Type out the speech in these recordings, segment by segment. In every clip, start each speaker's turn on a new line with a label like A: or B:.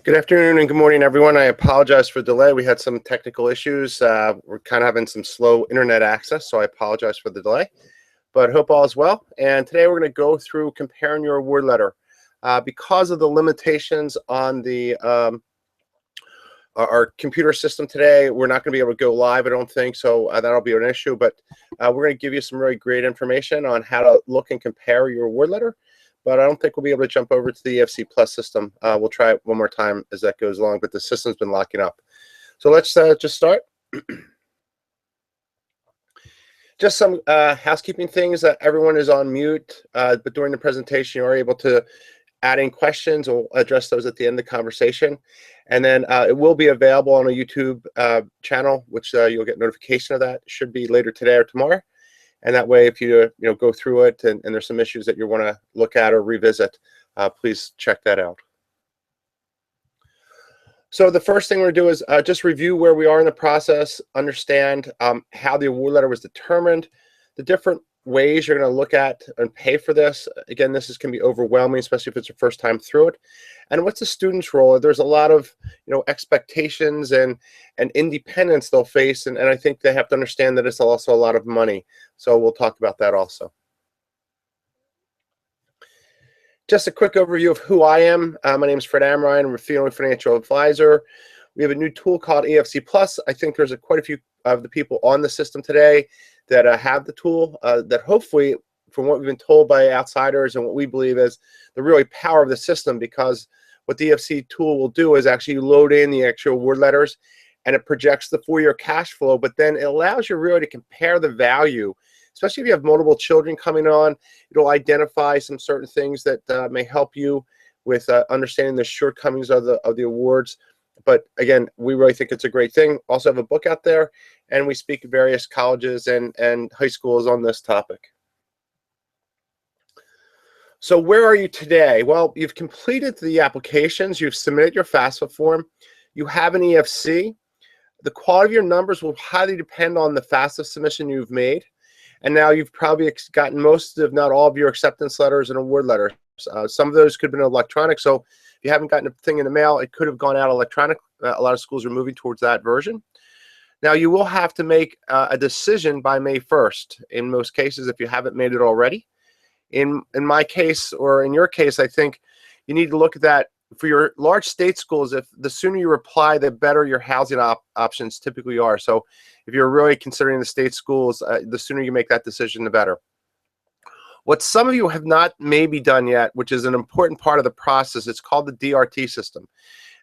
A: Good afternoon and good morning, everyone. I apologize for the delay. We had some technical issues. We're kind of having some slow internet access, so I apologize for the delay. But hope all is well. And today we're going to go through comparing your award letter. Because of the limitations on the our computer system today, we're not going to be able to go live, I don't think, so that'll be an issue. But we're going to give you some really great information on how to look and compare your award letter. But I don't think we'll be able to jump over to the AFC Plus system. We'll try it one more time as that goes along, but the system's been locking up. So let's just start. Just some housekeeping things. That everyone is on mute, but during the presentation you are able to add in questions. We'll address those at the end of the conversation. And then it will be available on a YouTube channel, which you'll get notification of that. It should be later today or tomorrow. And that way, if you go through it and there's some issues that you want to look at or revisit, please check that out. So the first thing we're going to do is just review where we are in the process, understand how the award letter was determined, the different ways you're going to look at and pay for this. Again, this can be overwhelming, especially if it's your first time through it. And what's the student's role? There's a lot of expectations and independence they'll face, and I think they have to understand that it's also a lot of money. So we'll talk about that also. Just a quick overview of who I am. My name is Fred Amrine. I'm a financial advisor. We have a new tool called AFC Plus. I think there's quite a few of the people on the system today that have the tool that hopefully, from what we've been told by outsiders and what we believe is the really power of the system, because what the AFC tool will do is actually load in the actual award letters and it projects the 4-year cash flow, but then it allows you really to compare the value, especially if you have multiple children coming on. It'll identify some certain things that may help you with understanding the shortcomings of the awards. But again, we really think it's a great thing. Also have a book out there, and we speak at various colleges and high schools on this topic. So where are you today? Well, you've completed the applications. You've submitted your FAFSA form. You have an EFC. The quality of your numbers will highly depend on the FAFSA submission you've made. And now you've probably gotten most, if not all, of your acceptance letters and award letters. Some of those could have been electronic. So if you haven't gotten a thing in the mail, it could have gone out electronic. A lot of schools are moving towards that version. Now you will have to make a decision by May 1st in most cases if you haven't made it already. In my case, or in your case, I think you need to look at that for your large state schools. If the sooner you reply, the better your housing options typically are. So if you're really considering the state schools, the sooner you make that decision, the better. What some of you have not maybe done yet, which is an important part of the process, it's called the DRT system.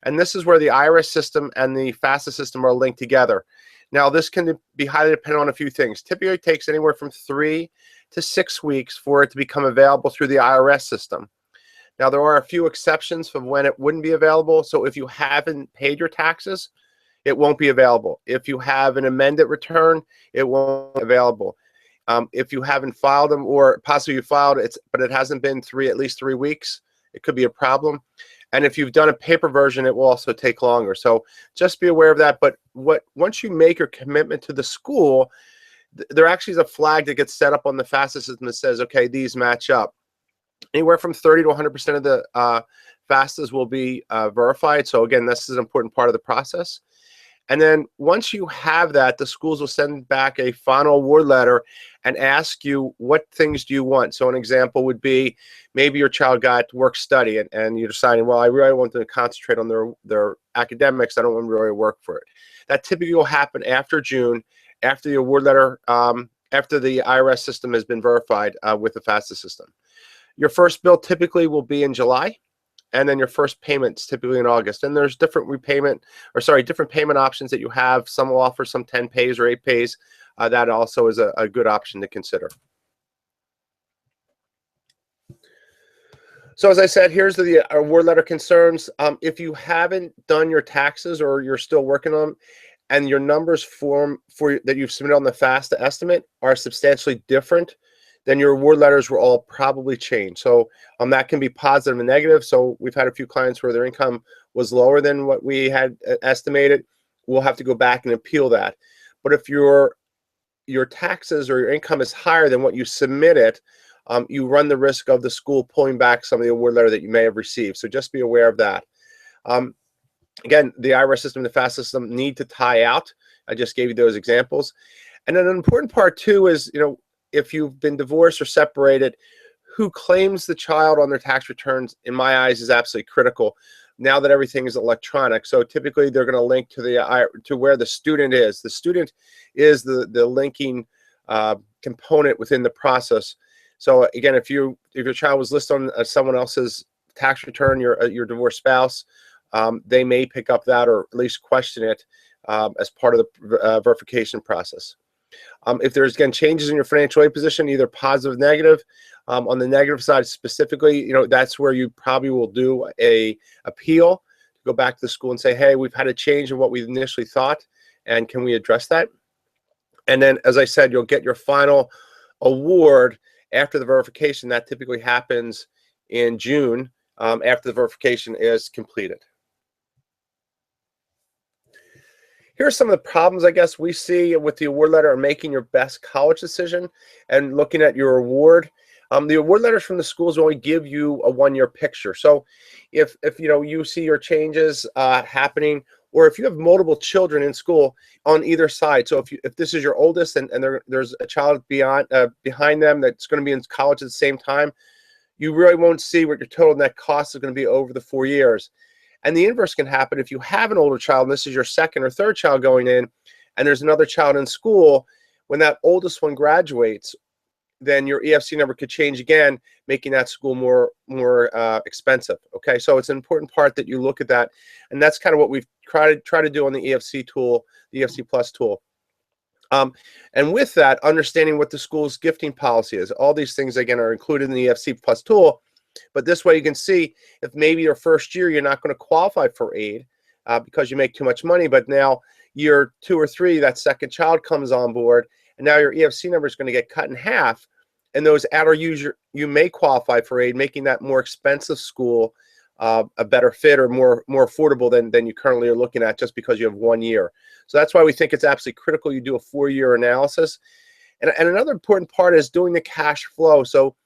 A: And this is where the IRS system and the FAFSA system are linked together. Now, this can be highly dependent on a few things. Typically, it takes anywhere from 3 to 6 weeks for it to become available through the IRS system. Now, there are a few exceptions for when it wouldn't be available. So if you haven't paid your taxes, it won't be available. If you have an amended return, it won't be available. If you haven't filed them, or possibly you filed it, but it hasn't been at least 3 weeks, it could be a problem. And if you've done a paper version, it will also take longer. So just be aware of that. But once you make your commitment to the school, there actually is a flag that gets set up on the FAFSA system that says, okay, these match up. Anywhere from 30 to 100% of the FAFSAs will be verified. So again, this is an important part of the process. And then once you have that, the schools will send back a final award letter and ask you, what things do you want? So an example would be, maybe your child got work study and you're deciding, well, I really want them to concentrate on their academics. I don't want them to really work for it. That typically will happen after June, after the award letter, after the IRS system has been verified with the FAFSA system. Your first bill typically will be in July, and then your first payment's typically in August. And there's different payment options that you have. Some will offer some 10 pays or 8 pays. That also is a good option to consider. So as I said, here's the award letter concerns. If you haven't done your taxes or you're still working on them, and your numbers that you've submitted on the FAFSA estimate are substantially different, then your award letters will all probably change. So that can be positive and negative. So we've had a few clients where their income was lower than what we had estimated. We'll have to go back and appeal that. But if your taxes or your income is higher than what you submitted, you run the risk of the school pulling back some of the award letter that you may have received. So just be aware of that. Again, the IRS system and the FAFSA system need to tie out. I just gave you those examples. And then an important part too is, if you've been divorced or separated, who claims the child on their tax returns, in my eyes, is absolutely critical now that everything is electronic. So typically they're going to link to where the student is. The student is the linking component within the process. So again, if your child was listed on someone else's tax return, your divorced spouse, they may pick up that or at least question it as part of the verification process. If there's, again, changes in your financial aid position, either positive or negative, on the negative side specifically, that's where you probably will do a appeal, go back to the school and say, hey, we've had a change in what we initially thought, and can we address that? And then, as I said, you'll get your final award after the verification. That typically happens in June after the verification is completed. Here are some of the problems, I guess, we see with the award letter and making your best college decision and looking at your award. The award letters from the schools only give you a one-year picture. So if you see your changes happening, or if you have multiple children in school on either side. So if this is your oldest and there's a child behind them that's going to be in college at the same time, you really won't see what your total net cost is going to be over the 4 years. And the inverse can happen if you have an older child, and this is your second or third child going in, and there's another child in school. When that oldest one graduates, then your EFC number could change again, making that school more expensive. Okay, so it's an important part that you look at that, and that's kind of what we've tried to do on the EFC tool, the EFC Plus tool. And with that, understanding what the school's gifting policy is. All these things, again, are included in the EFC Plus tool. But this way you can see if maybe your first year you're not going to qualify for aid because you make too much money, but now year 2 or 3, that second child comes on board, and now your EFC number is going to get cut in half, and those outer years you may qualify for aid, making that more expensive school a better fit or more affordable than you currently are looking at just because you have 1 year. So that's why we think it's absolutely critical you do a 4-year analysis. And another important part is doing the cash flow. So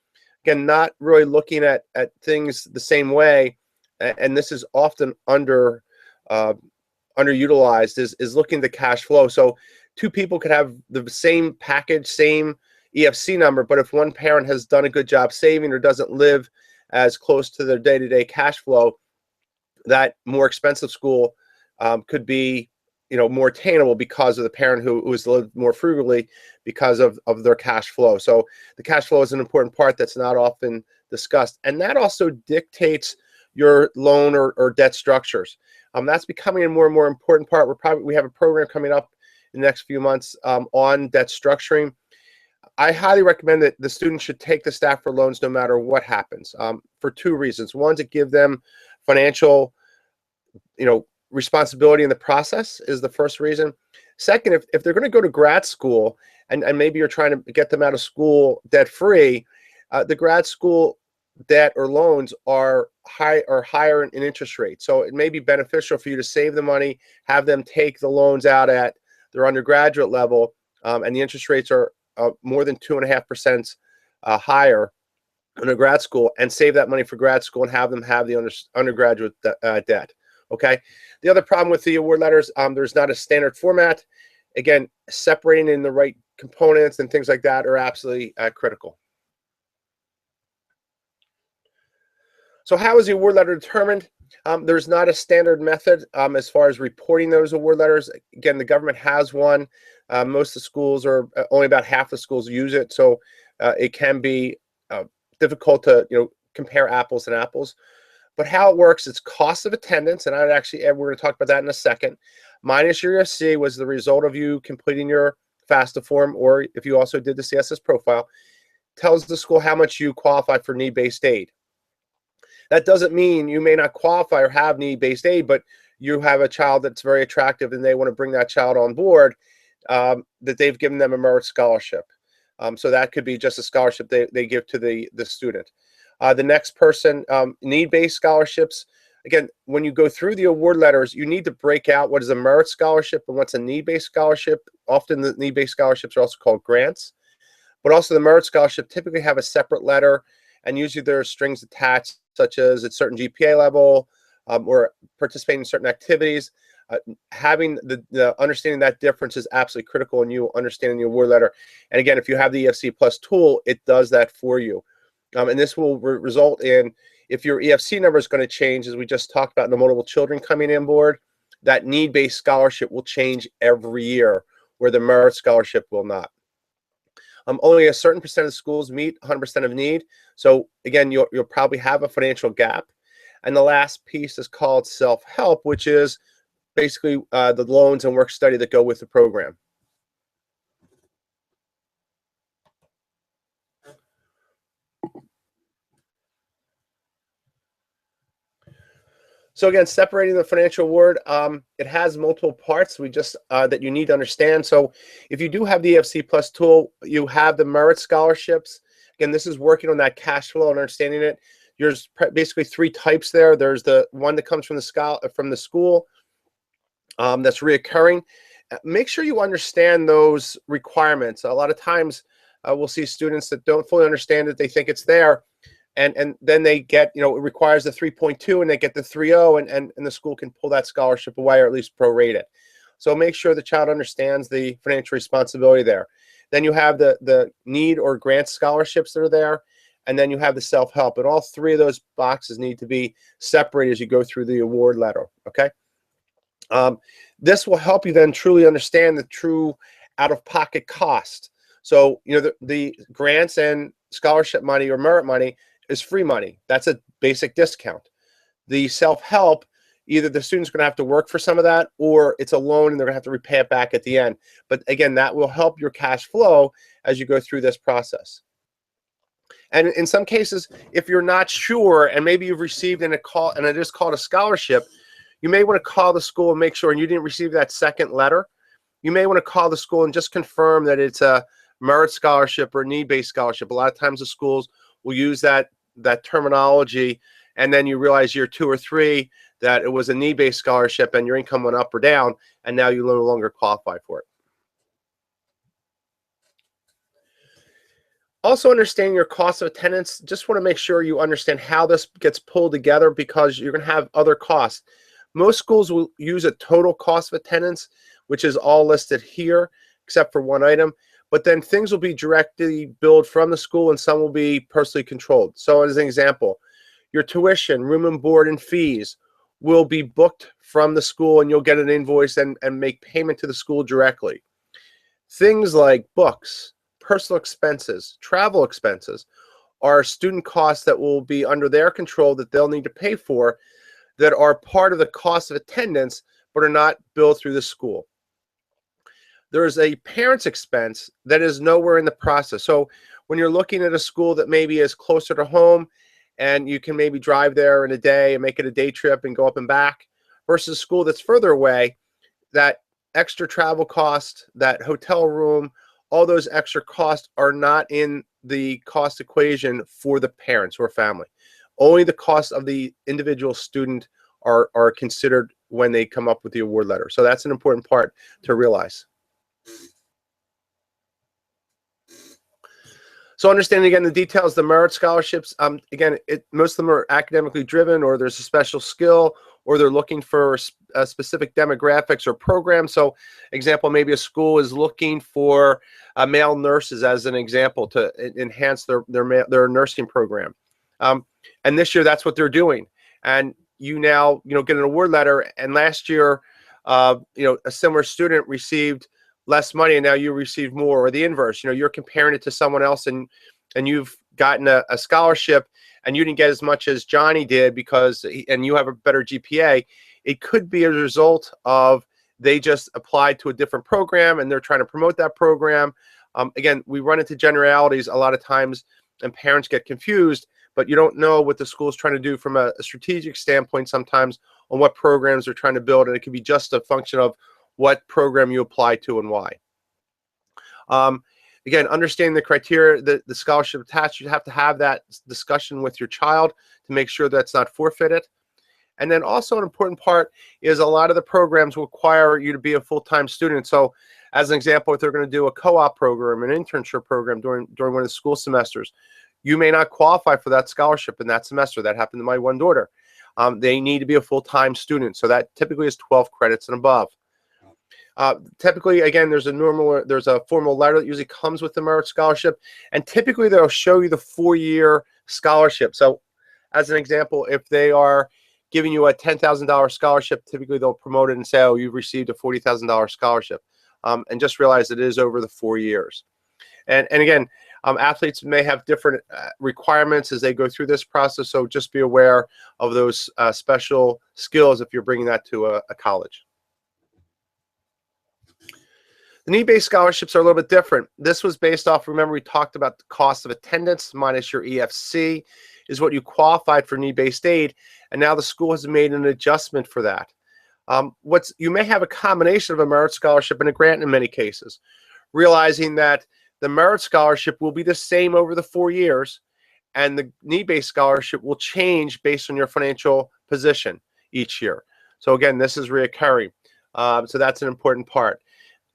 A: again, not really looking at things the same way, and this is often underutilized, is looking at the cash flow. So 2 people could have the same package, same EFC number, but if one parent has done a good job saving or doesn't live as close to their day-to-day cash flow, that more expensive school could be more attainable because of the parent who has lived more frugally because of their cash flow. So the cash flow is an important part that's not often discussed. And that also dictates your loan or debt structures. That's becoming a more and more important part. We have a program coming up in the next few months on debt structuring. I highly recommend that the students should take the Stafford loans no matter what happens for 2 reasons. One, to give them financial, responsibility in the process is the first reason. Second, if they're going to go to grad school and maybe you're trying to get them out of school debt-free, the grad school debt or loans are higher in interest rates. So it may be beneficial for you to save the money, have them take the loans out at their undergraduate level, and the interest rates are more than 2.5% higher in a grad school, and save that money for grad school and have them have the undergraduate debt. Okay. The other problem with the award letters, there's not a standard format. Again, separating in the right components and things like that are absolutely critical. So how is the award letter determined? There's not a standard method as far as reporting those award letters. Again, the government has one. Most of the schools, or only about half the schools, use it. So it can be difficult to compare apples and apples. But how it works, it's cost of attendance, and we're going to talk about that in a second, minus your EFC was the result of you completing your FAFSA form, or if you also did the CSS profile, tells the school how much you qualify for need-based aid. That doesn't mean you may not qualify or have need-based aid, but you have a child that's very attractive and they want to bring that child on board, that they've given them a merit scholarship. So that could be just a scholarship they give to the student. The next person, need-based scholarships. Again, when you go through the award letters, you need to break out what is a merit scholarship and what's a need-based scholarship. Often the need-based scholarships are also called grants, but also the merit scholarship typically have a separate letter, and usually there are strings attached, such as a certain GPA level, or participating in certain activities. Having the understanding that difference is absolutely critical in you understanding the award letter. And again, if you have the EFC Plus tool, it does that for you. And this will result in, if your EFC number is going to change, as we just talked about, the multiple children coming on board, that need-based scholarship will change every year, where the merit scholarship will not. Only a certain percent of schools meet 100% of need. So again, you'll probably have a financial gap. And the last piece is called self-help, which is basically the loans and work study that go with the program. So again, separating the financial award, it has multiple parts we just that you need to understand. So if you do have the EFC Plus tool, you have the merit scholarships. Again, this is working on that cash flow and understanding it. There's basically three types there. There's the one that comes from the school that's reoccurring. Make sure you understand those requirements. A lot of times we'll see students that don't fully understand it. They think it's there. And then they get, it requires the 3.2 and they get the 3.0 and the school can pull that scholarship away or at least prorate it. So make sure the child understands the financial responsibility there. Then you have the need or grant scholarships that are there. And then you have the self-help. And all three of those boxes need to be separated as you go through the award letter, okay? This will help you then truly understand the true out-of-pocket cost. So, the grants and scholarship money or merit money is free money. That's a basic discount. The self-help, either the student's going to have to work for some of that or it's a loan and they're going to have to repay it back at the end. But again, that will help your cash flow as you go through this process. And in some cases, if you're not sure and maybe you've received and it is called a scholarship, you may want to call the school and make sure, and you didn't receive that second letter, you may want to call the school and just confirm that it's a merit scholarship or a need-based scholarship. A lot of times the schools will use that terminology, and then you realize year 2 or 3 that it was a need-based scholarship and your income went up or down, and now you no longer qualify for it. Also, understanding your cost of attendance. Just want to make sure you understand how this gets pulled together, because you're going to have other costs. Most schools will use a total cost of attendance, which is all listed here, except for one item. But then things will be directly billed from the school and some will be personally controlled. So as an example, your tuition, room and board, and fees will be booked from the school and you'll get an invoice and make payment to the school directly. Things like books, personal expenses, travel expenses are student costs that will be under their control that they'll need to pay for, that are part of the cost of attendance but are not billed through the school. There's a parent's expense that is nowhere in the process. So when you're looking at a school that maybe is closer to home and you can maybe drive there in a day and make it a day trip and go up and back, versus a school that's further away, that extra travel cost, that hotel room, all those extra costs are not in the cost equation for the parents or family. Only the cost of the individual student are considered when they come up with the award letter. So that's an important part to realize. So understanding again the details, the merit scholarships, again, most of them are academically driven, or there's a special skill, or they're looking for specific demographics or programs. So example, maybe a school is looking for male nurses as an example to enhance their nursing program. And this year that's what they're doing. And you now get an award letter, and last year a similar student received less money and now you receive more, or the inverse. You're comparing it to someone else and you've gotten a scholarship and you didn't get as much as Johnny did and you have a better GPA. It could be a result of they just applied to a different program and they're trying to promote that program. Again, we run into generalities a lot of times and parents get confused, but you don't know what the school is trying to do from a strategic standpoint sometimes on what programs they're trying to build, and it could be just a function of what program you apply to and why. Again, understanding the criteria, the scholarship attached, you have to have that discussion with your child to make sure that's not forfeited. And then also an important part is a lot of the programs require you to be a full-time student. So as an example, if they're going to do a co-op program, an internship program during one of the school semesters, you may not qualify for that scholarship in that semester. That happened to my one daughter. they need to be a full-time student. So that typically is 12 credits and above. Typically, again, there's a formal letter that usually comes with the merit scholarship, and typically they'll show you the 4-year scholarship. So as an example, if they are giving you a $10,000 scholarship, typically they'll promote it and say, oh, you've received a $40,000 scholarship. And just realize it is over the 4 years. And again, athletes may have different requirements as they go through this process, so just be aware of those special skills if you're bringing that to a college. The need-based scholarships are a little bit different. This was based off, remember we talked about the cost of attendance minus your EFC is what you qualified for need-based aid, and now the school has made an adjustment for that. You may have a combination of a merit scholarship and a grant in many cases, realizing that the merit scholarship will be the same over the 4 years, and the need-based scholarship will change based on your financial position each year. So again, this is reoccurring. So that's an important part.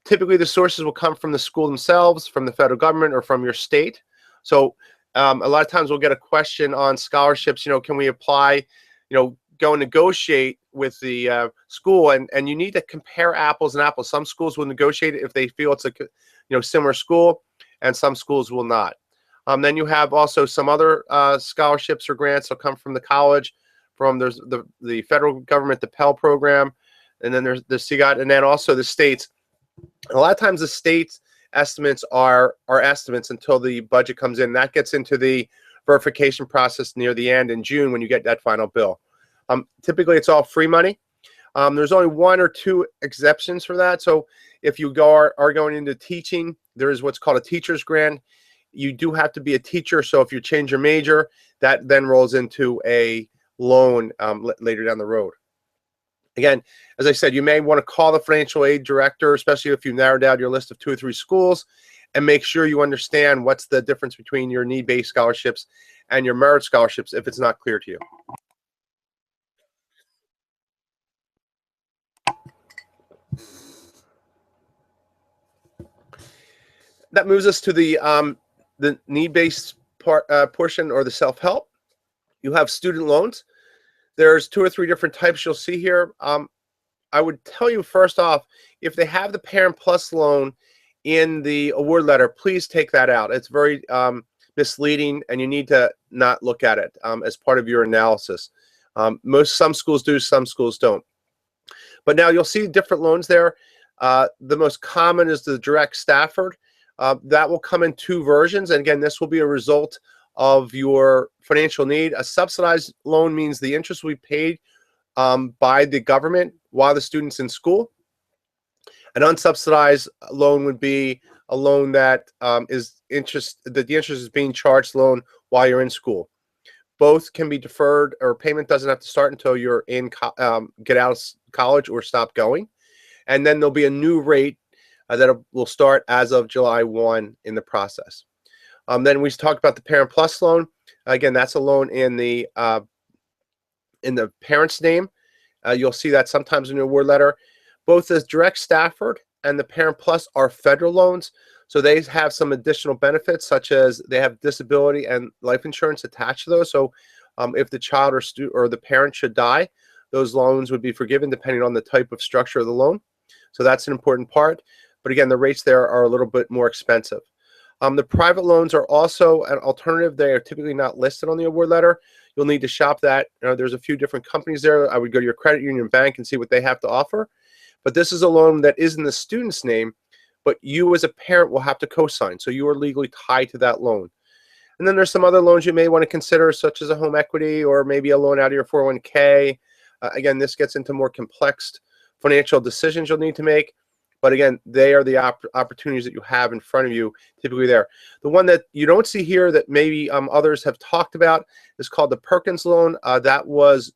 A: Typically, the sources will come from the school themselves, from the federal government, or from your state. So a lot of times we'll get a question on scholarships, can we apply, go and negotiate with the school, and you need to compare apples and apples. Some schools will negotiate it if they feel it's a similar school, and some schools will not. Then you have also some other scholarships or grants that come from the college, there's the federal government, the Pell program, and then there's the CGOT, and then also the states. A lot of times the state's estimates are estimates until the budget comes in. That gets into the verification process near the end in June when you get that final bill. Typically, it's all free money. There's only 1 or 2 exceptions for that. So if you are going into teaching, there is what's called a teacher's grant. You do have to be a teacher. So if you change your major, that then rolls into a loan later down the road. Again, as I said, you may want to call the financial aid director, especially if you narrowed down your list of 2 or 3 schools, and make sure you understand what's the difference between your need-based scholarships and your merit scholarships if it's not clear to you. That moves us to the need-based portion, or the self-help. You have student loans. There's 2 or 3 different types you'll see here. I would tell you first off, if they have the Parent Plus loan in the award letter, please take that out. It's very misleading, and you need to not look at it as part of your analysis. Some schools do, some schools don't. But now you'll see different loans there. The most common is the Direct Stafford. That will come in 2 versions, and again, this will be a result of your financial need. A subsidized loan means the interest will be paid by the government while the student's in school. An unsubsidized loan would be a loan that the interest is being charged loan while you're in school. Both can be deferred, or payment doesn't have to start until you're get out of college or stop going. And then there'll be a new rate that will start as of July 1 in the process. Then we talked about the Parent Plus loan. Again, that's a loan in the parent's name. You'll see that sometimes in your award letter. Both the Direct Stafford and the Parent Plus are federal loans, so they have some additional benefits, such as they have disability and life insurance attached to those. So if the child or the parent should die, those loans would be forgiven depending on the type of structure of the loan. So that's an important part. But again, the rates there are a little bit more expensive. The private loans are also an alternative. They are typically not listed on the award letter. You'll need to shop that. There's a few different companies there. I would go to your credit union bank and see what they have to offer. But this is a loan that is in the student's name, but you as a parent will have to co-sign. So you are legally tied to that loan. And then there's some other loans you may want to consider, such as a home equity, or maybe a loan out of your 401k. Again, this gets into more complex financial decisions you'll need to make. But again, they are the opportunities that you have in front of you, typically there. The one that you don't see here that maybe others have talked about is called the Perkins loan. That was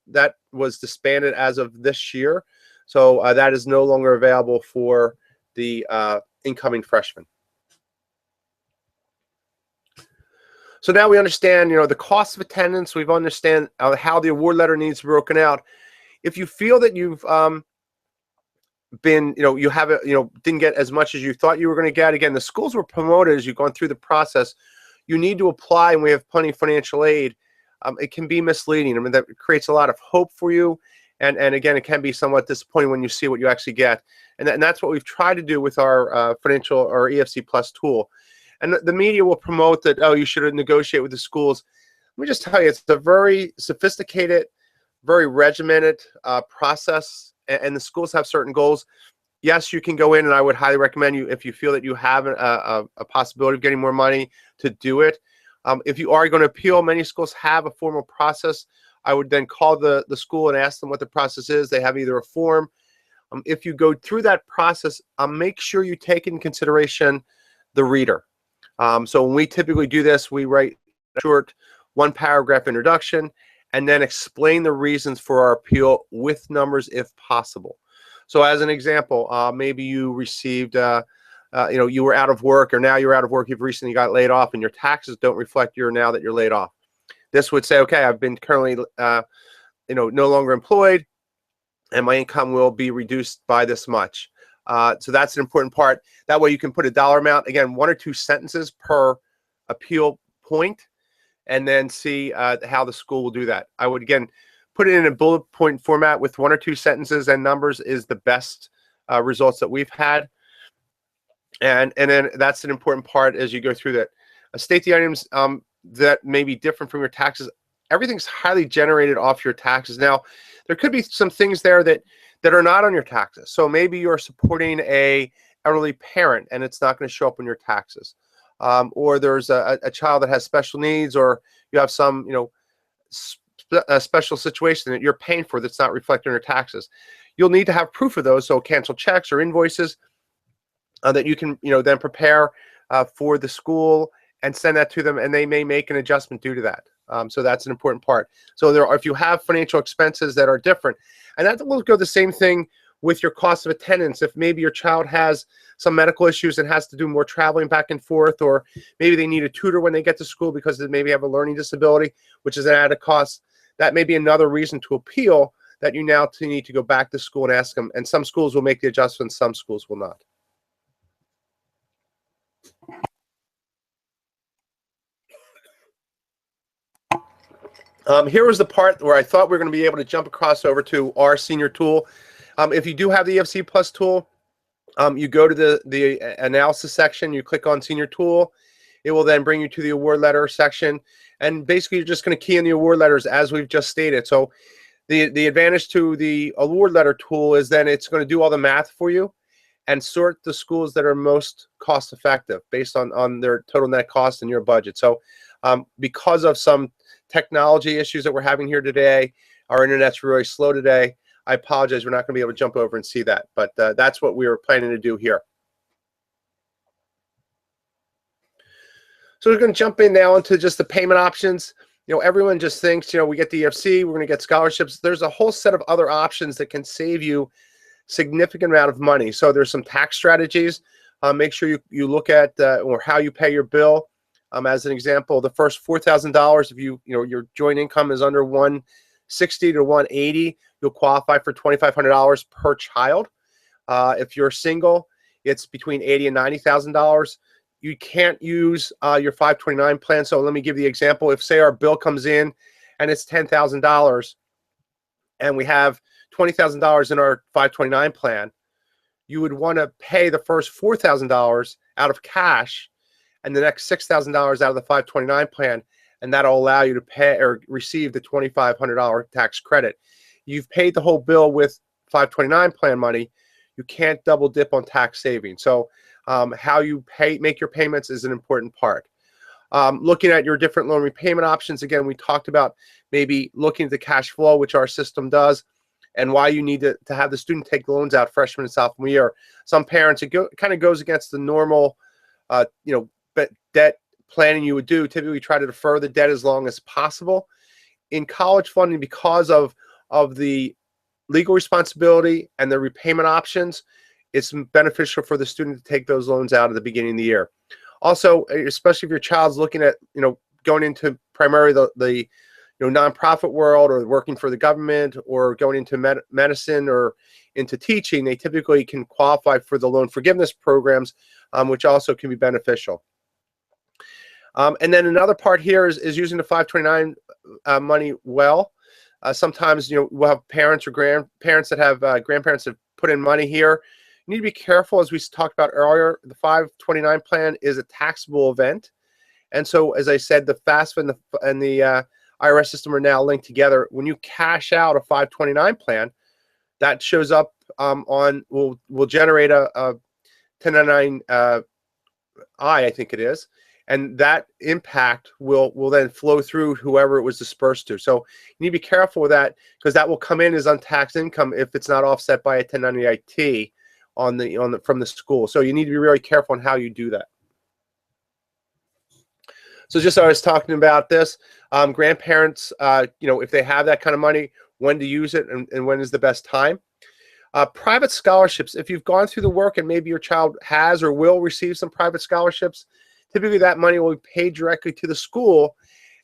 A: disbanded as of this year. So that is no longer available for the incoming freshmen. So now we understand, the cost of attendance. We've understand how the award letter needs to be broken out. If you feel that you've didn't get as much as you thought you were going to get. Again, the schools were promoted as you've gone through the process. You need to apply, and we have plenty of financial aid it can be misleading. I mean, that creates a lot of hope for you. And again, it can be somewhat disappointing when you see what you actually get. And that's what we've tried to do with our financial or AFC Plus tool. And the media will promote that, oh, you should negotiate with the schools. Let me just tell you, it's a very sophisticated, very regimented process, and the schools have certain goals. Yes, you can go in, and I would highly recommend you, if you feel that you have a possibility of getting more money, to do it. If you are going to appeal, many schools have a formal process. I would then call the school and ask them what the process is. They have either a form. If you go through that process, make sure you take into consideration the reader. So when we typically do this, we write a short one-paragraph introduction and then explain the reasons for our appeal with numbers if possible. So as an example, maybe you received, you were out of work, or now you're out of work, you've recently got laid off, and your taxes don't reflect now that you're laid off. This would say, okay, I've been currently, no longer employed, and my income will be reduced by this much. So that's an important part. That way you can put a dollar amount, again, 1 or 2 sentences per appeal point, and then see how the school will do that. I would, again, put it in a bullet point format with 1 or 2 sentences and numbers is the best results that we've had. And then that's an important part as you go through that. State the items that may be different from your taxes. Everything's highly generated off your taxes. Now, there could be some things there that are not on your taxes. So maybe you're supporting a elderly parent and it's not going to show up on your taxes. Or there's a child that has special needs, or you have some, a special situation that you're paying for that's not reflected on your taxes. You'll need to have proof of those, so cancel checks or invoices that you can, then prepare for the school and send that to them, and they may make an adjustment due to that. So that's an important part. So if you have financial expenses that are different, and that will go the same thing with your cost of attendance. If maybe your child has some medical issues and has to do more traveling back and forth, or maybe they need a tutor when they get to school because they maybe have a learning disability, which is an added cost, that may be another reason to appeal, that you now need to go back to school and ask them. And some schools will make the adjustments, some schools will not. Here was the part where I thought we were going to be able to jump across over to our senior tool. If you do have the AFC Plus tool, you go to the analysis section, you click on senior tool. It will then bring you to the award letter section. And basically, you're just going to key in the award letters as we've just stated. So the advantage to the award letter tool is then it's going to do all the math for you and sort the schools that are most cost effective based on their total net cost and your budget. So because of some technology issues that we're having here today, our internet's really slow today. I apologize, we're not going to be able to jump over and see that, but that's what we were planning to do here. So we're going to jump in now into just the payment options. Everyone just thinks, we get the EFC, we're going to get scholarships. There's a whole set of other options that can save you significant amount of money. So there's some tax strategies. Make sure you look at or how you pay your bill. As an example, the first $4,000, if your joint income is under $160 to $180, you'll qualify for $2,500 per child. If you're single, it's between $80,000 and $90,000. You can't use your 529 plan. So let me give you the example. If, say, our bill comes in and it's $10,000 and we have $20,000 in our 529 plan, you would want to pay the first $4,000 out of cash and the next $6,000 out of the 529 plan, and that'll allow you to pay or receive the $2,500 tax credit. You've paid the whole bill with 529 plan money. You can't double dip on tax savings. So how you make your payments is an important part. Looking at your different loan repayment options, again, we talked about maybe looking at the cash flow, which our system does, and why you need to have the student take loans out freshman and sophomore year. Some parents, it kind of goes against the normal, debt planning you would do. Typically, try to defer the debt as long as possible. In college funding, because of the legal responsibility and the repayment options, it's beneficial for the student to take those loans out at the beginning of the year. Also, especially if your child's looking at going into primarily the nonprofit world, or working for the government, or going into medicine or into teaching, they typically can qualify for the loan forgiveness programs, which also can be beneficial. And then another part here is using the 529 money well. Sometimes, we'll have parents or grandparents that have grandparents that put in money here. You need to be careful, as we talked about earlier. The 529 plan is a taxable event, and so, as I said, the FAFSA and the IRS system are now linked together. When you cash out a 529 plan, that shows up will generate a 1099 I think it is, and that impact will then flow through whoever it was dispersed to. So you need to be careful with that, because that will come in as untaxed income if it's not offset by a 1099-T from the school. So you need to be really careful on how you do that. So just I was talking about this, grandparents, if they have that kind of money, when to use it and when is the best time. Private scholarships, if you've gone through the work and maybe your child has or will receive some private scholarships, typically that money will be paid directly to the school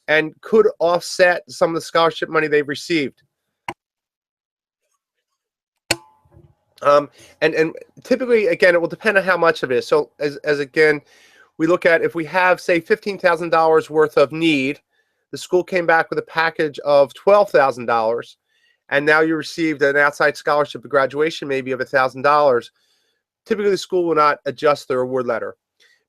A: and could offset some of the scholarship money they've received. And typically, again, it will depend on how much of it is. So as again, we look at, if we have, say, $15,000 worth of need, the school came back with a package of $12,000, and now you received an outside scholarship at graduation maybe of $1,000, typically the school will not adjust their award letter.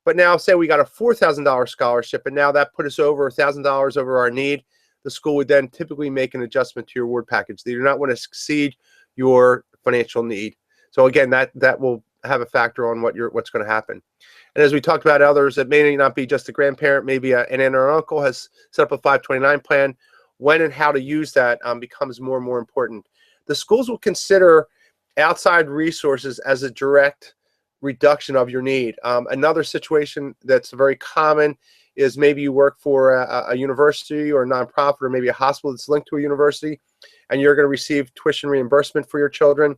A: But now, say we got a $4,000 scholarship, and now that put us over $1,000 over our need, the school would then typically make an adjustment to your award package. They do not want to exceed your financial need. So again, that will have a factor on what's going to happen. And as we talked about others, it may not be just a grandparent, maybe an aunt or uncle has set up a 529 plan. When and how to use that becomes more and more important. The schools will consider outside resources as a direct reduction of your need. Another situation that's very common is maybe you work for a university or a nonprofit, or maybe a hospital that's linked to a university, and you're going to receive tuition reimbursement for your children.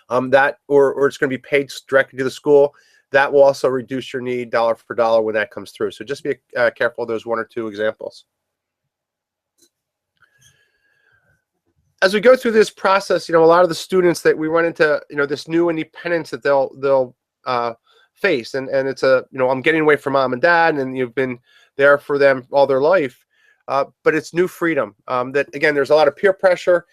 A: Or it's going to be paid directly to the school. That will also reduce your need dollar for dollar when that comes through. So just be careful of those one or two examples. As we go through this process, a lot of the students that we run into, this new independence that they'll face, and it's I'm getting away from mom and dad, and you've been there for them all their life, but it's new freedom. That again, there's a lot of peer pressure,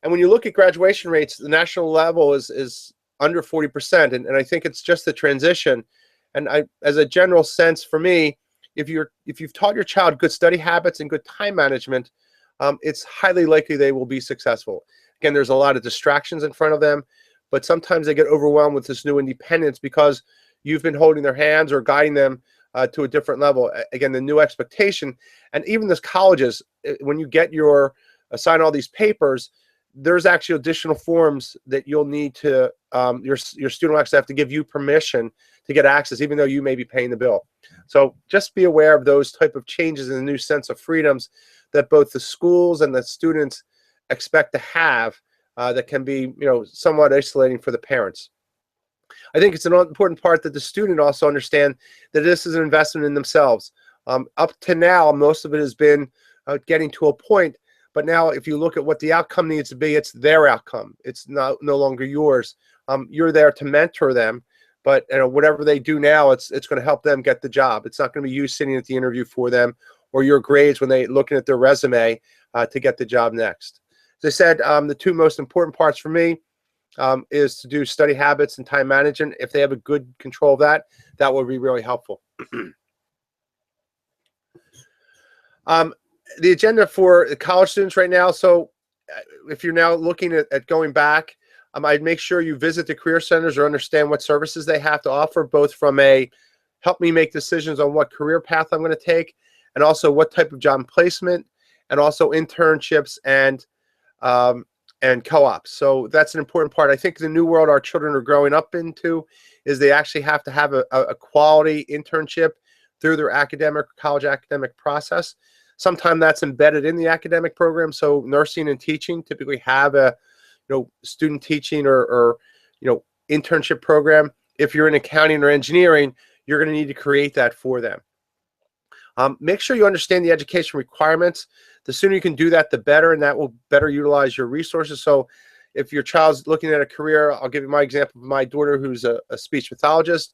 A: and when you look at graduation rates, the national level is under 40%, and I think it's just the transition. And as a general sense for me, if you've taught your child good study habits and good time management, it's highly likely they will be successful. Again, there's a lot of distractions in front of them, but sometimes they get overwhelmed with this new independence because you've been holding their hands or guiding them to a different level. Again, the new expectation, and even this colleges, when you get sign all these papers, there's actually additional forms that you'll need to, your student will actually have to give you permission to get access, even though you may be paying the bill. So just be aware of those type of changes in the new sense of freedoms that both the schools and the students expect to have, that can be, somewhat isolating for the parents. I think it's an important part that the student also understand that this is an investment in themselves. Up to now, most of it has been getting to a point, but now if you look at what the outcome needs to be, it's their outcome. It's no longer yours. You're there to mentor them, but whatever they do now, it's going to help them get the job. It's not going to be you sitting at the interview for them, or your grades when they're looking at their resume to get the job next. As I said, the two most important parts for me is to do study habits and time management. If they have a good control of that, that will be really helpful. The agenda for the college students right now. So if you're now looking at going back, I'd make sure you visit the career centers or understand what services they have to offer, both from a help me make decisions on what career path I'm going to take, and also what type of job placement, and also internships and co-ops. So that's an important part. I think the new world our children are growing up into is they actually have to have a quality internship through their college academic process. Sometimes that's embedded in the academic program. So nursing and teaching typically have a student teaching or internship program. If you're in accounting or engineering, you're going to need to create that for them. Make sure you understand the education requirements. The sooner you can do that, the better, and that will better utilize your resources. So if your child's looking at a career, I'll give you my example of my daughter, who's a speech pathologist.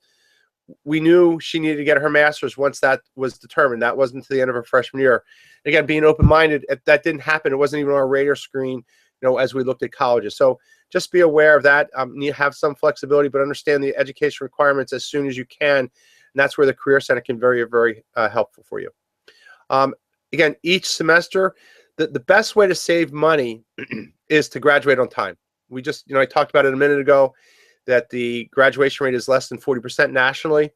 A: we knew she needed to get her master's once that was determined. That wasn't to the end of her freshman year. Again, being open-minded, that didn't happen. It wasn't even on our radar screen, as we looked at colleges. So just be aware of that. You have some flexibility, but understand the education requirements as soon as you can. And that's where the Career Center can be very, very helpful for you. Again, each semester, the best way to save money is to graduate on time. We just, I talked about it a minute ago, that the graduation rate is less than 40% nationally.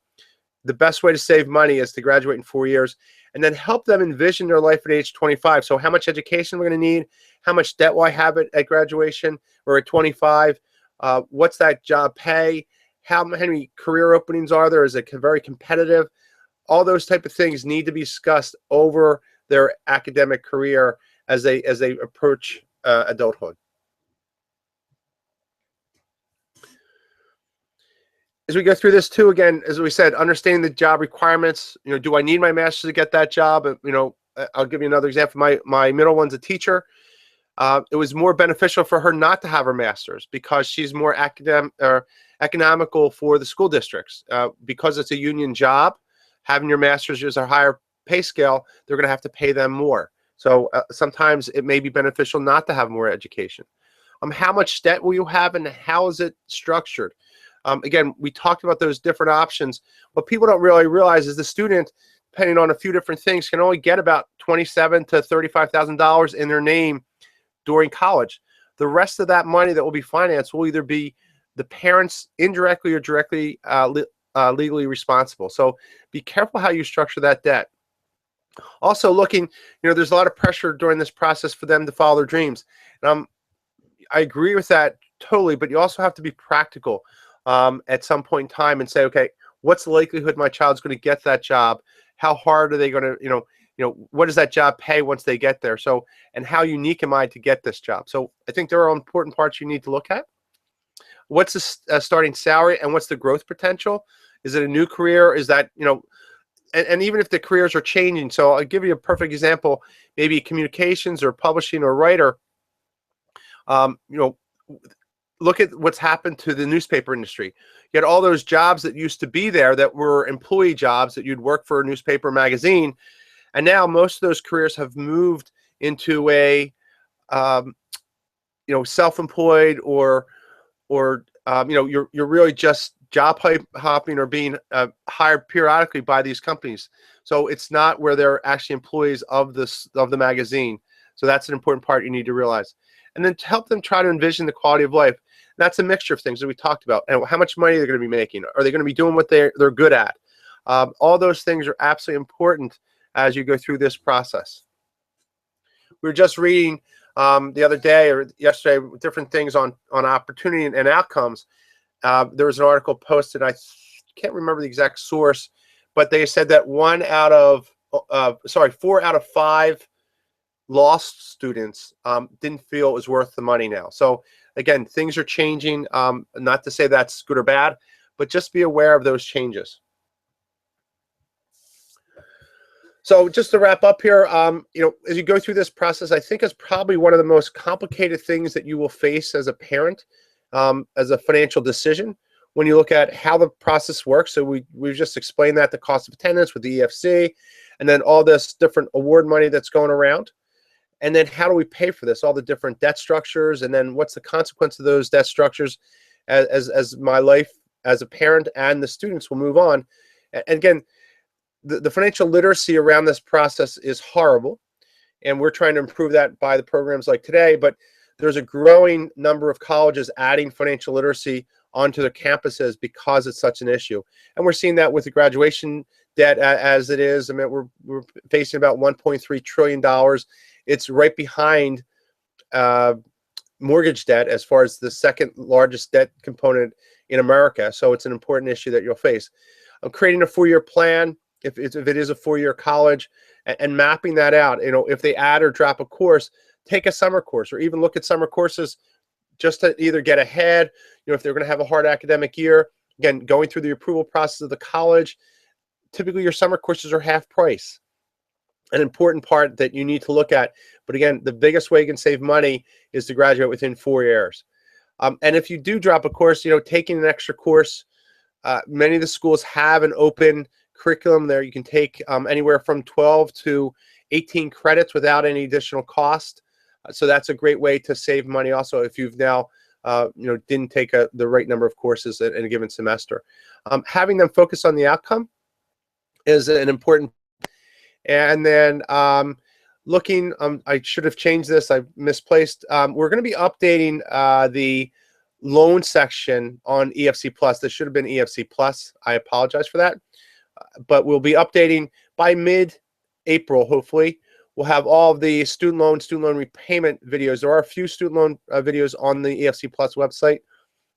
A: The best way to save money is to graduate in 4 years and then help them envision their life at age 25. So how much education we're going to need, how much debt will I have at graduation or at 25, what's that job pay, how many career openings are there, is it very competitive? All those type of things need to be discussed over their academic career as they approach adulthood. As we go through this too, again, as we said, understanding the job requirements. Do I need my master's to get that job? I'll give you another example. My middle one's a teacher. It was more beneficial for her not to have her master's because she's more economical for the school districts. Because it's a union job, having your master's is a higher pay scale, they're going to have to pay them more. So sometimes it may be beneficial not to have more education. How much debt will you have and how is it structured? Again, we talked about those different options. What people don't really realize is the student, depending on a few different things, can only get about $27,000 to $35,000 in their name during college. The rest of that money that will be financed will either be the parents indirectly or directly legally responsible. So be careful how you structure that debt. Also looking, there's a lot of pressure during this process for them to follow their dreams. And I agree with that totally, but you also have to be practical. At some point in time and say, okay, what's the likelihood my child's going to get that job? How hard are they going to, what does that job pay once they get there? So, and how unique am I to get this job? So I think there are important parts you need to look at. What's the starting salary and what's the growth potential? Is it a new career? Is that, and even if the careers are changing. So I'll give you a perfect example, maybe communications or publishing or writer, look at what's happened to the newspaper industry. You had all those jobs that used to be there that were employee jobs that you'd work for a newspaper magazine. And now most of those careers have moved into a, self-employed or you're really just job hopping or being hired periodically by these companies. So it's not where they're actually employees of the magazine. So that's an important part you need to realize. And then to help them try to envision the quality of life. That's a mixture of things that we talked about. And how much money they're going to be making. Are they going to be doing what they're good at? All those things are absolutely important as you go through this process. We were just reading the other day or yesterday different things on opportunity and outcomes. There was an article posted. I can't remember the exact source, but they said that 4 out of 5 lost students didn't feel it was worth the money now. So again, things are changing. Not to say that's good or bad, but just be aware of those changes. So just to wrap up here, as you go through this process, I think it's probably one of the most complicated things that you will face as a parent, as a financial decision, when you look at how the process works. So we've just explained that, the cost of attendance with the EFC, and then all this different award money that's going around. And then how do we pay for this? All the different debt structures, and then what's the consequence of those debt structures as my life as a parent and the students will move on. And again, the financial literacy around this process is horrible, and we're trying to improve that by the programs like today. But there's a growing number of colleges adding financial literacy onto their campuses because it's such an issue. And we're seeing that with the graduation debt as it is. I mean, we're facing about $1.3 trillion. It's right behind mortgage debt as far as the second largest debt component in America. So it's an important issue that you'll face. I'm creating a 4-year plan, if it is a 4-year college, and mapping that out. If they add or drop a course, take a summer course, or even look at summer courses just to either get ahead, if they're going to have a hard academic year. Again, going through the approval process of the college, typically your summer courses are half price. An important part that you need to look at. But again, the biggest way you can save money is to graduate within 4 years. And if you do drop a course, taking an extra course Many of the schools have an open curriculum there. You can take anywhere from 12 to 18 credits without any additional cost. So that's a great way to save money also if you've now didn't take the right number of courses in a given semester. Having them focus on the outcome is an important. And then looking, I should have changed this. I misplaced. We're going to be updating the loan section on EFC Plus. This should have been EFC Plus. I apologize for that. But we'll be updating by mid-April, hopefully. We'll have all of the student loan repayment videos. There are a few student loan videos on the EFC Plus website.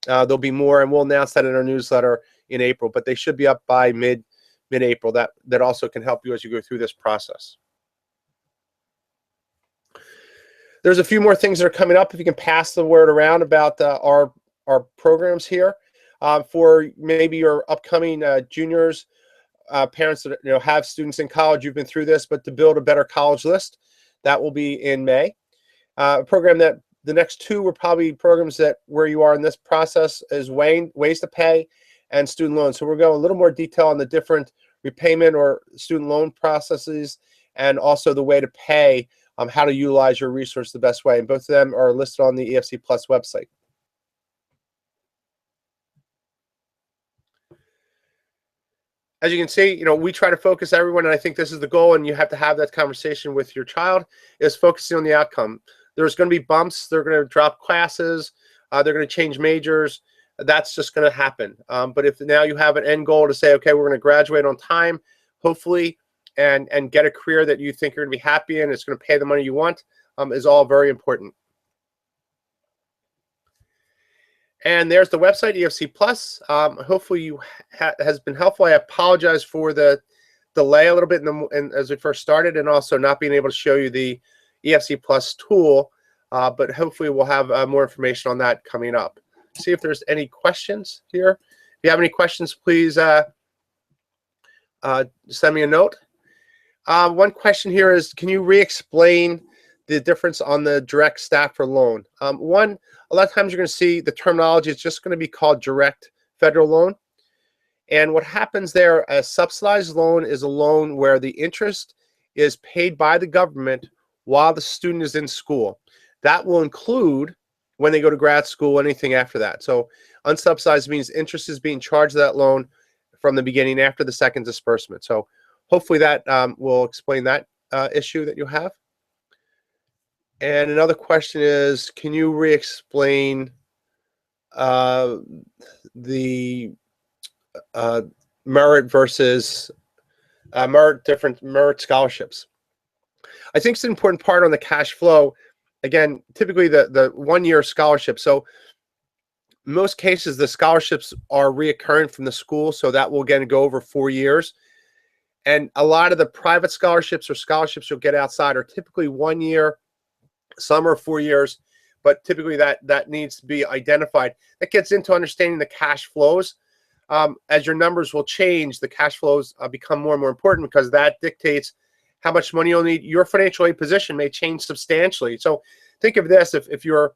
A: There'll be more, and we'll announce that in our newsletter in April. But they should be up by mid-April. That also can help you as you go through this process. There's a few more things that are coming up. If you can pass the word around about our programs here for maybe your upcoming juniors, parents that have students in college. You've been through this, but to build a better college list, that will be in May. A program that the next two were probably programs that where you are in this process is ways to pay and student loans. So we're going a little more detail on the different repayment or student loan processes and also the way to pay, how to utilize your resource the best way. And both of them are listed on the EFC Plus website. As you can see, we try to focus everyone, and I think this is the goal, and you have to have that conversation with your child, is focusing on the outcome. There's going to be bumps. They're going to drop classes. They're going to change majors. That's just going to happen. But if now you have an end goal to say, okay, we're going to graduate on time, hopefully, and get a career that you think you're going to be happy in, it's going to pay the money you want, is all very important. And there's the website, EFC Plus. Hopefully you has been helpful. I apologize for the delay a little bit as we first started, and also not being able to show you the EFC Plus tool, but hopefully we'll have more information on that coming up. See if there's any questions here. If you have any questions, please send me a note. One question here is, can you re-explain the difference on the direct staffer loan? A lot of times you're going to see the terminology is just going to be called direct federal loan. And what happens there, a subsidized loan is a loan where the interest is paid by the government while the student is in school. That will include when they go to grad school, anything after that. So unsubsidized means interest is being charged that loan from the beginning after the second disbursement. So hopefully that will explain that issue that you have. And another question is, can you re-explain the merit versus merit scholarships? I think it's an important part on the cash flow. Again, typically the 1-year scholarship. So in most cases, the scholarships are reoccurring from the school. So that will again go over 4 years. And a lot of the private scholarships or scholarships you'll get outside are typically 1 year. Some are 4 years, but typically that needs to be identified. That gets into understanding the cash flows. As your numbers will change, the cash flows become more and more important because that dictates how much money you'll need. Your financial aid position may change substantially. So think of this: if you're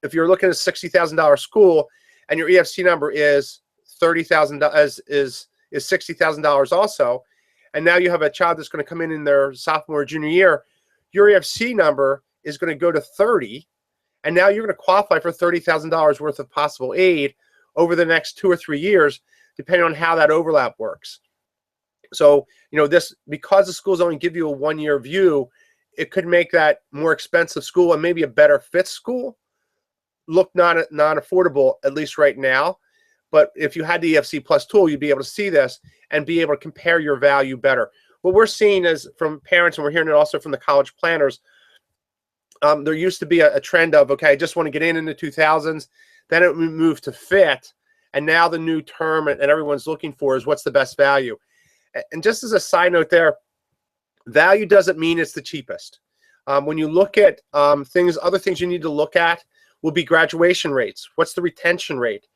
A: looking at a $60,000 school and your EFC number is $30,000 is $60,000 also, and now you have a child that's going to come in their sophomore or junior year, your EFC number is going to go to 30, and now you're going to qualify for $30,000 worth of possible aid over the next 2 or 3 years, depending on how that overlap works. So, this, because the schools only give you a 1-year view, it could make that more expensive school and maybe a better fit school look non-affordable, at least right now. But if you had the EFC Plus tool, you'd be able to see this and be able to compare your value better. What we're seeing is from parents, and we're hearing it also from the college planners, there used to be a trend of, okay, I just want to get in the 2000s. Then it moved to fit. And now the new term and everyone's looking for is what's the best value. And just as a side note there, value doesn't mean it's the cheapest. When you look at other things you need to look at will be graduation rates. What's the retention rate?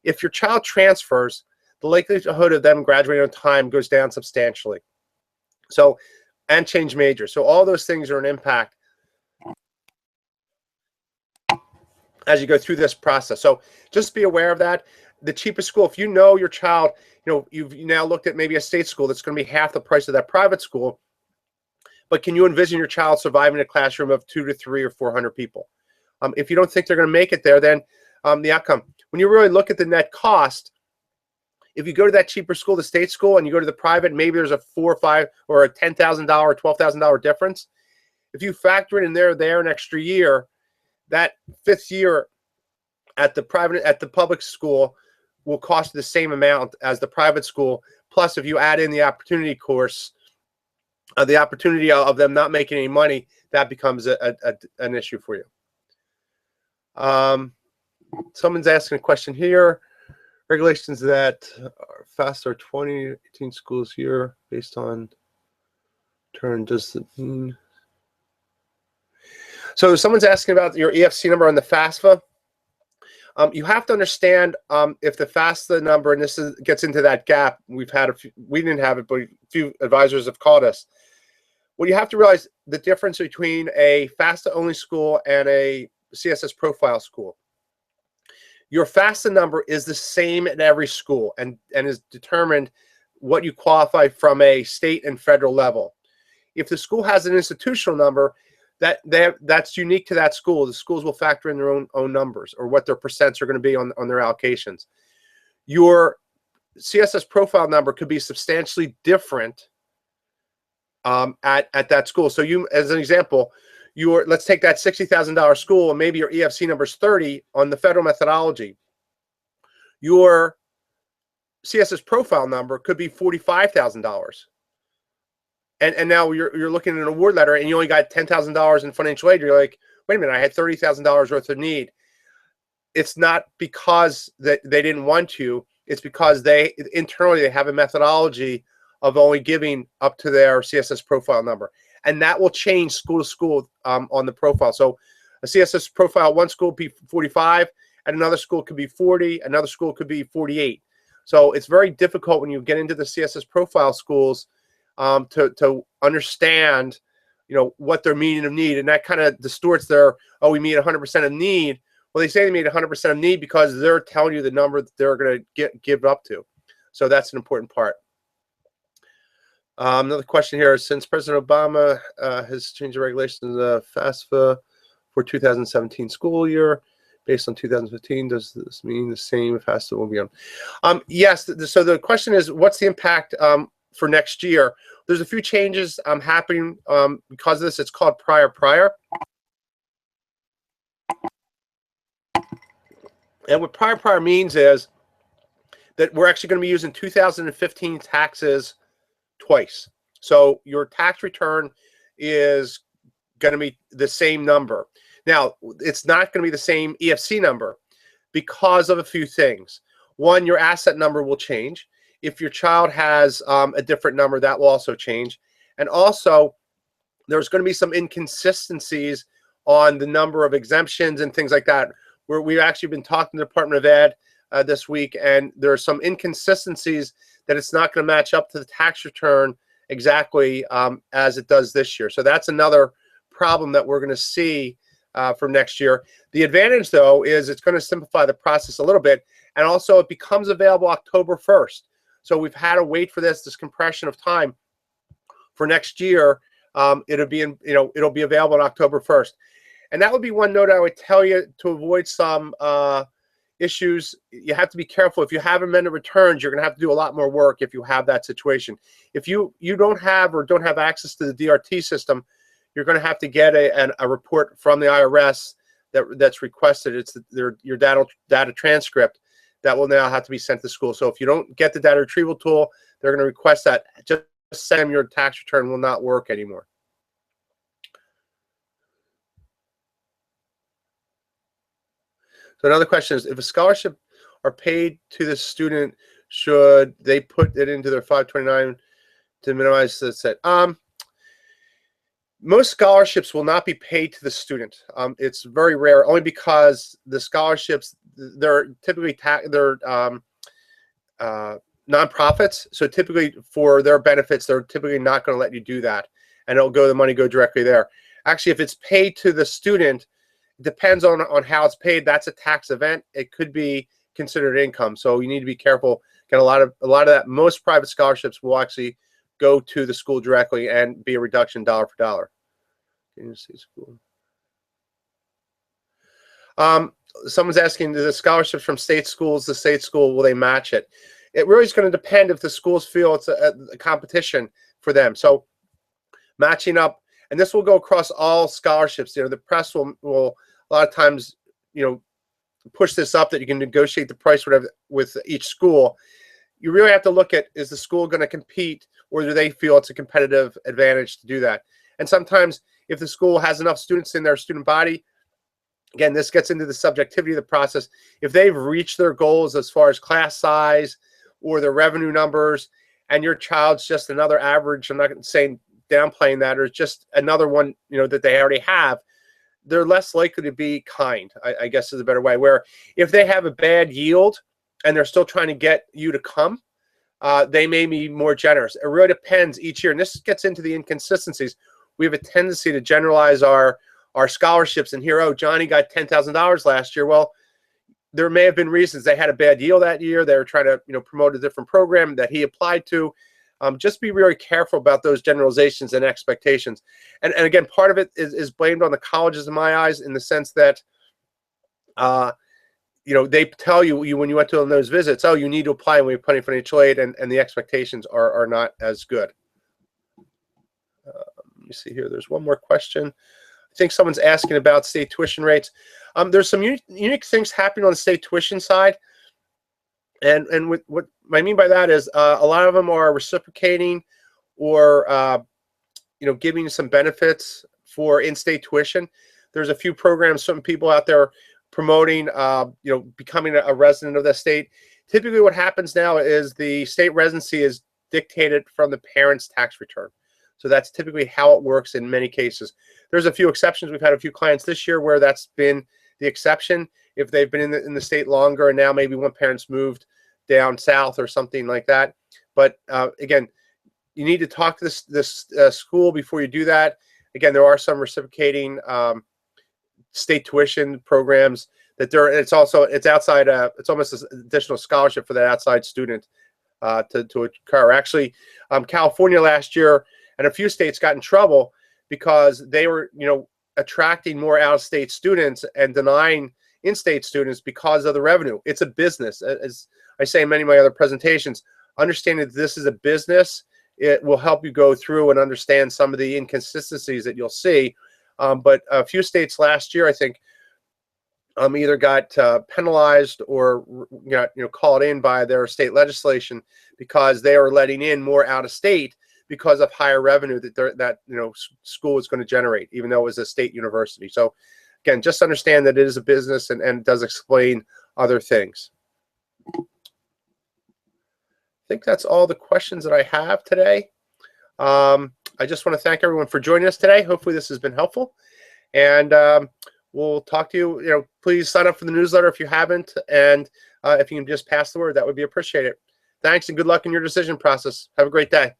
A: If your child transfers, the likelihood of them graduating on time goes down substantially. So, and change majors. So all those things are an impact as you go through this process. So just be aware of that. the cheapest school, if you know your child, you've now looked at maybe a state school that's going to be half the price of that private school, but can you envision your child surviving a classroom of 200 to 300 or 400 people? If you don't think they're going to make it there, then the outcome, when you really look at the net cost, if you go to that cheaper school, the state school, and you go to the private, maybe there's a $4 or $5 or a $10,000 or $12,000 difference. If you factor in there an extra year, that 5th year at the public school will cost the same amount as the private school. Plus, if you add in the opportunity course, the opportunity of them not making any money, that becomes an issue for you. Someone's asking a question here. Regulations that are faster 2018 schools here based on turn. Does it mean? So someone's asking about your EFC number on the FAFSA. You have to understand if the FAFSA number, and this gets into that gap. We've had we didn't have it, but a few advisors have called us. Well, you have to realize the difference between a FAFSA only school and a CSS profile school. Your FAFSA number is the same at every school and is determined what you qualify from a state and federal level. If the school has an institutional number, that's unique to that school. The schools will factor in their own numbers or what their percents are going to be on their allocations. Your CSS profile number could be substantially different at that school. So you, as an example, let's take that $60,000 school, and maybe your EFC number is 30 on the federal methodology. Your CSS profile number could be $45,000. And now you're looking at an award letter and you only got $10,000 in financial aid. You're like, wait a minute, I had $30,000 worth of need. It's not because that they didn't want to. It's because internally they have a methodology of only giving up to their CSS profile number. And that will change school to school on the profile. So a CSS profile, one school could be 45, and another school could be 40, another school could be 48. So it's very difficult when you get into the CSS profile schools to understand, what their meaning of need, and that kind of distorts their, we meet 100% of need. Well, they say they meet 100% of need because they're telling you the number that they're going to give up to. So that's an important part. Another question here: since President Obama has changed the regulations of FAFSA for 2017 school year based on 2015, does this mean the same if FAFSA will be on? Yes. So the question is, what's the impact for next year? There's a few changes happening because of this. It's called prior. And what prior means is that we're actually going to be using 2015 taxes twice. So your tax return is going to be the same number. Now, it's not going to be the same EFC number because of a few things. One, your asset number will change. If your child has a different number, that will also change. And also, there's going to be some inconsistencies on the number of exemptions and things like that, where we've actually been talking to the Department of Ed this week, and there are some inconsistencies that it's not going to match up to the tax return exactly as it does this year. So that's another problem that we're going to see for next year. The advantage, though, is it's going to simplify the process a little bit, and also it becomes available October 1st. So we've had to wait for this compression of time for next year. It'll be available on October 1st. And that would be one note I would tell you to avoid some issues. You have to be careful. If you have amended returns, you're going to have to do a lot more work if you have that situation. If you don't have access to the DRT system, you're going to have to get a report from the IRS that's requested. It's your data transcript that will now have to be sent to school. So if you don't get the data retrieval tool, they're going to request that. Just send them your tax return will not work anymore. So another question is, if a scholarship are paid to the student, should they put it into their 529 to minimize the set? Most scholarships will not be paid to the student. It's very rare, only because the scholarships, they're typically nonprofits. So typically for their benefits, they're typically not going to let you do that, and the money go directly there. Actually, if it's paid to the student, it depends on how it's paid. That's a tax event. It could be considered income. So you need to be careful. Get a lot of that. Most private scholarships will actually go to the school directly and be a reduction dollar for dollar. Can you see school? Someone's asking, the scholarships from state schools, the state school, will they match it? It really is going to depend if the schools feel it's a competition for them. So matching up, and this will go across all scholarships. The press will a lot of times, push this up that you can negotiate the price whatever with each school. You really have to look at, is the school going to compete, or do they feel it's a competitive advantage to do that? And sometimes if the school has enough students in their student body, again, this gets into the subjectivity of the process. If they've reached their goals as far as class size or their revenue numbers, and your child's just another average, I'm not saying downplaying that, or just another one, that they already have, they're less likely to be kind, I guess is a better way. Where if they have a bad yield and they're still trying to get you to come, they may be more generous. It really depends each year. And this gets into the inconsistencies. We have a tendency to generalize our scholarships and hear, oh, Johnny got $10,000 last year. Well, there may have been reasons. They had a bad yield that year. They were trying to promote a different program that he applied to. Just be really careful about those generalizations and expectations. And again, part of it is blamed on the colleges in my eyes, in the sense that they tell you when you went to those visits, oh, you need to apply and we have plenty of financial aid, and the expectations are not as good. Let me see here. There's one more question. I think someone's asking about state tuition rates. There's some unique things happening on the state tuition side. And what I mean by that is a lot of them are reciprocating, or giving some benefits for in-state tuition. There's a few programs, some people out there promoting becoming a resident of the state. Typically what happens now is the state residency is dictated from the parent's tax return. So that's typically how it works in many cases. There's a few exceptions. We've had a few clients this year where that's been the exception, if they've been in the state longer, and now maybe one parent's moved down south or something like that. But again, you need to talk to this school before you do that. Again, there are some reciprocating state tuition programs that it's outside. It's almost an additional scholarship for that outside student to occur. Actually, California last year and a few states got in trouble because they were attracting more out-of-state students and denying in-state students because of the revenue. It's a business. As I say in many of my other presentations, understanding that this is a business, it will help you go through and understand some of the inconsistencies that you'll see. But a few states last year, I think, either got penalized or called in by their state legislation because they are letting in more out-of-state because of higher revenue that school is going to generate, even though it was a state university. So again, just understand that it is a business and does explain other things. I think that's all the questions that I have today. I just want to thank everyone for joining us today. Hopefully this has been helpful. And we'll talk to you. Please sign up for the newsletter if you haven't. And if you can just pass the word, that would be appreciated. Thanks and good luck in your decision process. Have a great day.